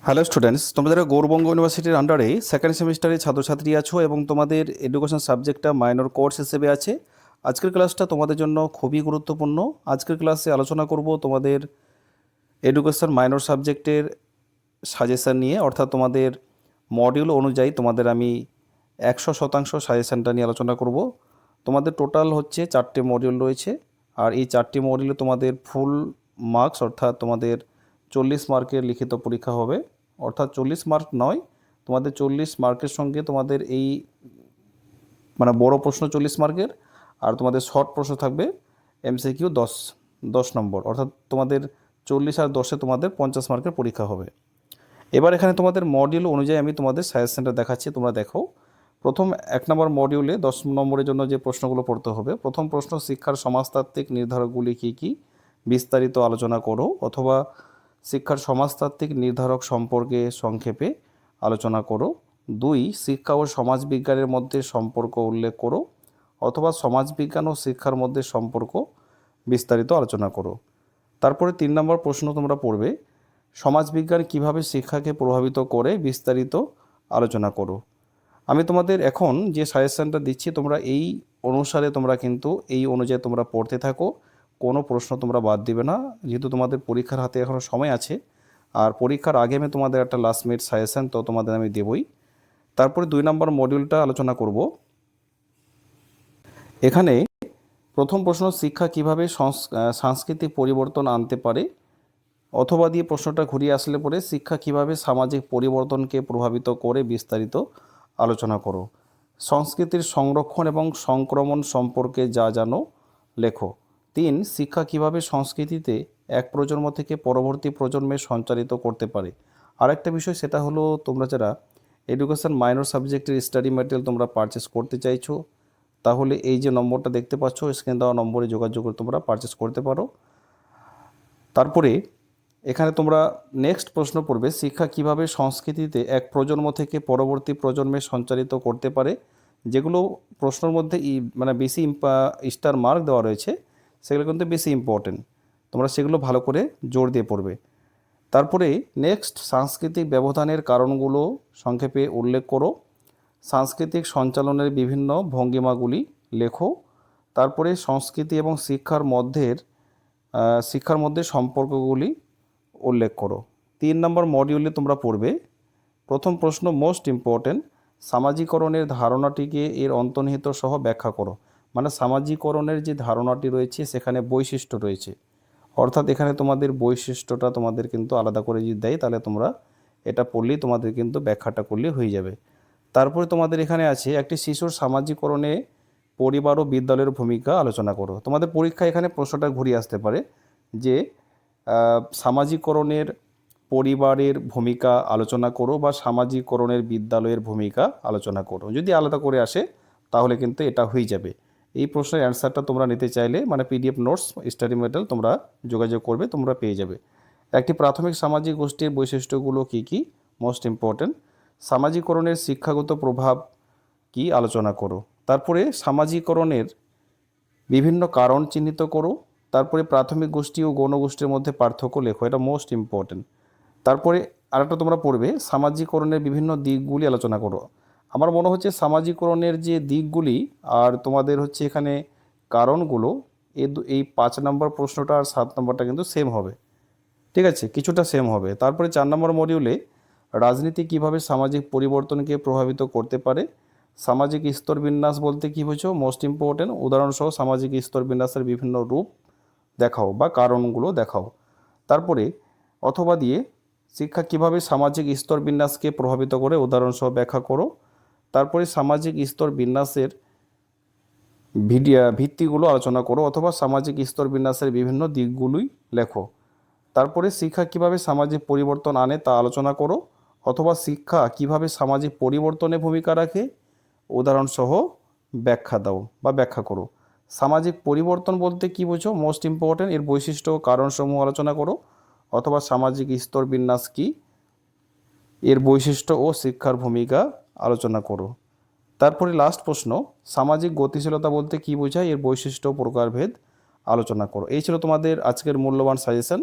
Hello students, তোমরা যারা গৌরবঙ্গ ইউনিভার্সিটির আন্ডারে সেকেন্ড সেমিস্টারে ছাত্রছাত্রী আছো এবং তোমাদের এডুকেশন সাবজেক্টটা মাইনর কোর্স হিসেবে আছে, আজকের ক্লাসটা তোমাদের জন্য খুবই গুরুত্বপূর্ণ। আজকের ক্লাসে আলোচনা করব তোমাদের এডুকেশন মাইনর সাবজেক্টের সাজেশান নিয়ে, অর্থাৎ তোমাদের মডিউল অনুযায়ী তোমাদের আমি 100% সাজেশানটা নিয়ে আলোচনা করব। তোমাদের টোটাল হচ্ছে 4টে মডিউল রয়েছে, আর এই 4টি মডিউলে তোমাদের ফুল মার্কস অর্থাৎ তোমাদের 40 মার্কের লিখিত পরীক্ষা হবে। অর্থাৎ 40 মার্ক নয়, তোমাদের 40 মার্কের সঙ্গে তোমাদের এই বড় প্রশ্ন 40 মার্কের, আর তোমাদের শর্ট প্রশ্ন থাকবে এমসিকিউ 10 নম্বর, অর্থাৎ তোমাদের 40 আর 10-এ তোমাদের 50 মার্কের পরীক্ষা হবে। এবার এখানে তোমাদের মডিউল অনুযায়ী আমি তোমাদের সাজেশনটা দেখাচ্ছি, তোমরা দেখো। প্রথম 1 নম্বর মডিউলে 10 নম্বরের জন্য যে প্রশ্নগুলো পড়তে হবে, প্রথম প্রশ্ন, শিক্ষার সমাজতাত্ত্বিক নির্ধারকগুলি কী কী, বিস্তারিত আলোচনা করো, অথবা শিক্ষার সমাজতাত্ত্বিক নির্ধারক সম্পর্কে সংক্ষেপে আলোচনা করো। 2, শিক্ষা ও সমাজবিজ্ঞানের মধ্যে সম্পর্ক উল্লেখ করো, অথবা সমাজবিজ্ঞান ও শিক্ষার মধ্যে সম্পর্ক বিস্তারিত আলোচনা করো। তারপরে 3 নম্বর প্রশ্ন তোমরা পড়বে, সমাজবিজ্ঞান কিভাবে শিক্ষাকে প্রভাবিত করে, বিস্তারিত আলোচনা করো। আমি তোমাদের এখন যে সাজেশনটা দিচ্ছি, তোমরা এই অনুসারে তোমরা কিন্তু এই অনুযায়ী তোমরা পড়তে থাকো, কোনো প্রশ্ন তোমরা বাদ দিবে না, যেহেতু তোমাদের পরীক্ষার হাতে এখনও সময় আছে। আর পরীক্ষার আগে আমি তোমাদের একটা লাস্ট মিনিট সাজেশন তো তোমাদের আমি দেবই। তারপরে 2 নম্বর মডিউলটা আলোচনা করব। এখানে প্রথম প্রশ্ন, শিক্ষা কিভাবে সাংস্কৃতিক পরিবর্তন আনতে পারে, অথবা দিয়ে প্রশ্নটা ঘুরিয়ে আসলে পরে শিক্ষা কিভাবে সামাজিক পরিবর্তনকে প্রভাবিত করে, বিস্তারিত আলোচনা করো। সংস্কৃতির সংরক্ষণ এবং সংক্রমণ সম্পর্কে যা জানো লেখো। 3, শিক্ষা কিভাবে সংস্কৃতিতে এক প্রজন্ম থেকে পরবর্তী প্রজন্মে সঞ্চারিত করতে পারে। আরেকটা বিষয়, সেটা হলো তোমরা যারা এডুকেশন মাইনর সাবজেক্টের স্টাডি ম্যাটেরিয়াল তোমরা পারচেস করতে চাইছো, তাহলে এই যে নম্বরটা দেখতে পাচ্ছ, স্ক্রিনে দেওয়া নম্বরে যোগাযোগ করে তোমরা পারচেস করতে পারো। তারপরে এখানে তোমরা নেক্সট প্রশ্ন পড়বে, শিক্ষা কিভাবে সংস্কৃতিতে এক প্রজন্ম থেকে পরবর্তী প্রজন্মে সঞ্চারিত করতে পারে। যেগুলো প্রশ্নের মধ্যে বেশি স্টার মার্ক দেওয়া রয়েছে, সেগুলো কিন্তু বেশি ইম্পর্টেন্ট, তোমরা সেগুলো ভালো করে জোর দিয়ে পড়বে। তারপরে নেক্সট, সাংস্কৃতিক ব্যবধানের কারণগুলো সংক্ষেপে উল্লেখ করো। সাংস্কৃতিক সঞ্চালনের বিভিন্ন ভঙ্গিমাগুলি লেখো। তারপরে সংস্কৃতি এবং শিক্ষার মধ্যে সম্পর্কগুলি উল্লেখ করো। 3 নম্বর মডিউলে তোমরা পড়বে, প্রথম প্রশ্ন মোস্ট ইম্পর্টেন্ট, সামাজিকরণের ধারণাটিকে এর অন্তর্নিহিত সহ ব্যাখ্যা করো। সামাজিকরণের যে ধারণাটি রয়েছে সেখানে বৈশিষ্ট্য রয়েছে, অর্থাৎ এখানে তোমাদের বৈশিষ্ট্যটা তোমাদের কিন্তু আলাদা করে যদি দেয়, তাহলে তোমরা এটা পড়লেই তোমাদের কিন্তু ব্যাখ্যাটা করলে হয়ে যাবে। তারপরে তোমাদের এখানে আছে, একটি শিশুর সামাজিকরণে পরিবার ও বিদ্যালয়ের ভূমিকা আলোচনা করো। তোমাদের পরীক্ষায় এখানে প্রশ্নটা ঘুরিয়ে আসতে পারে যে সামাজিকরণের পরিবারের ভূমিকা আলোচনা করো বা সামাজিকরণের বিদ্যালয়ের ভূমিকা আলোচনা করো। যদি আলাদা করে আসে তাহলে কিন্তু এটা হয়ে যাবে। এই প্রশ্নের অ্যান্সারটা তোমরা নিতে চাইলে পিডিএফ নোটস, স্টাডি মেটেরিয়াল তোমরা যোগাযোগ করবে, তোমরা পেয়ে যাবে। একটি প্রাথমিক সামাজিক গোষ্ঠীর বৈশিষ্ট্যগুলো কী কী, মোস্ট ইম্পর্টেন্ট। সামাজিকরণের শিক্ষাগত প্রভাব কি আলোচনা করো। তারপরে সামাজিকরণের বিভিন্ন কারণ চিহ্নিত করো। তারপরে প্রাথমিক গোষ্ঠী ও গৌণ গোষ্ঠীর মধ্যে পার্থক্য লেখো, এটা মোস্ট ইম্পর্টেন্ট। তারপরে আরেকটা তোমরা পড়বে, সামাজিকরণের বিভিন্ন দিকগুলি আলোচনা করো। আমার মনে হচ্ছে সামাজিকরণের যে দিকগুলি আর তোমাদের হচ্ছে এখানে কারণগুলো, এই 5 নম্বর প্রশ্নটা আর 7 নম্বরটা কিন্তু সেম হবে, ঠিক আছে, কিছুটা সেম হবে। তারপরে 4 নম্বর মডিউলে রাজনীতি কিভাবে সামাজিক পরিবর্তনকে প্রভাবিত করতে পারে। সামাজিক স্তর বিন্যাস বলতে কী বুঝো, মোস্ট ইম্পর্টেন্ট, উদাহরণসহ সামাজিক স্তর বিন্যাসের বিভিন্ন রূপ দেখাও বা কারণগুলো দেখাও। তারপরে অথবা দিয়ে শিক্ষা কিভাবে সামাজিক স্তর বিন্যাসকে প্রভাবিত করে, উদাহরণসহ ব্যাখ্যা করো। তারপরে সামাজিক স্তর বিন্যাসের ভিত্তিগুলো আলোচনা করো, অথবা সামাজিক স্তর বিন্যাসের বিভিন্ন দিকগুলোই লেখো। তারপরে শিক্ষা কিভাবে সামাজিক পরিবর্তন আনে তা আলোচনা করো, অথবা শিক্ষা কিভাবে সামাজিক পরিবর্তনে ভূমিকা রাখে, উদাহরণসহ ব্যাখ্যা দাও বা ব্যাখ্যা করো। সামাজিক পরিবর্তন বলতে কী বোঝো, মোস্ট ইম্পর্টেন্ট, এর বৈশিষ্ট্য ও কারণসমূহ আলোচনা করো, অথবা সামাজিক স্তর বিন্যাস কী, এর বৈশিষ্ট্য ও শিক্ষার ভূমিকা আলোচনা করো। তারপরে লাস্ট প্রশ্ন, সামাজিক গতিশীলতা বলতে কী বোঝায়, এর বৈশিষ্ট্য ও প্রকারভেদ আলোচনা করো। এই ছিল তোমাদের আজকের মূল্যবান সাজেশন।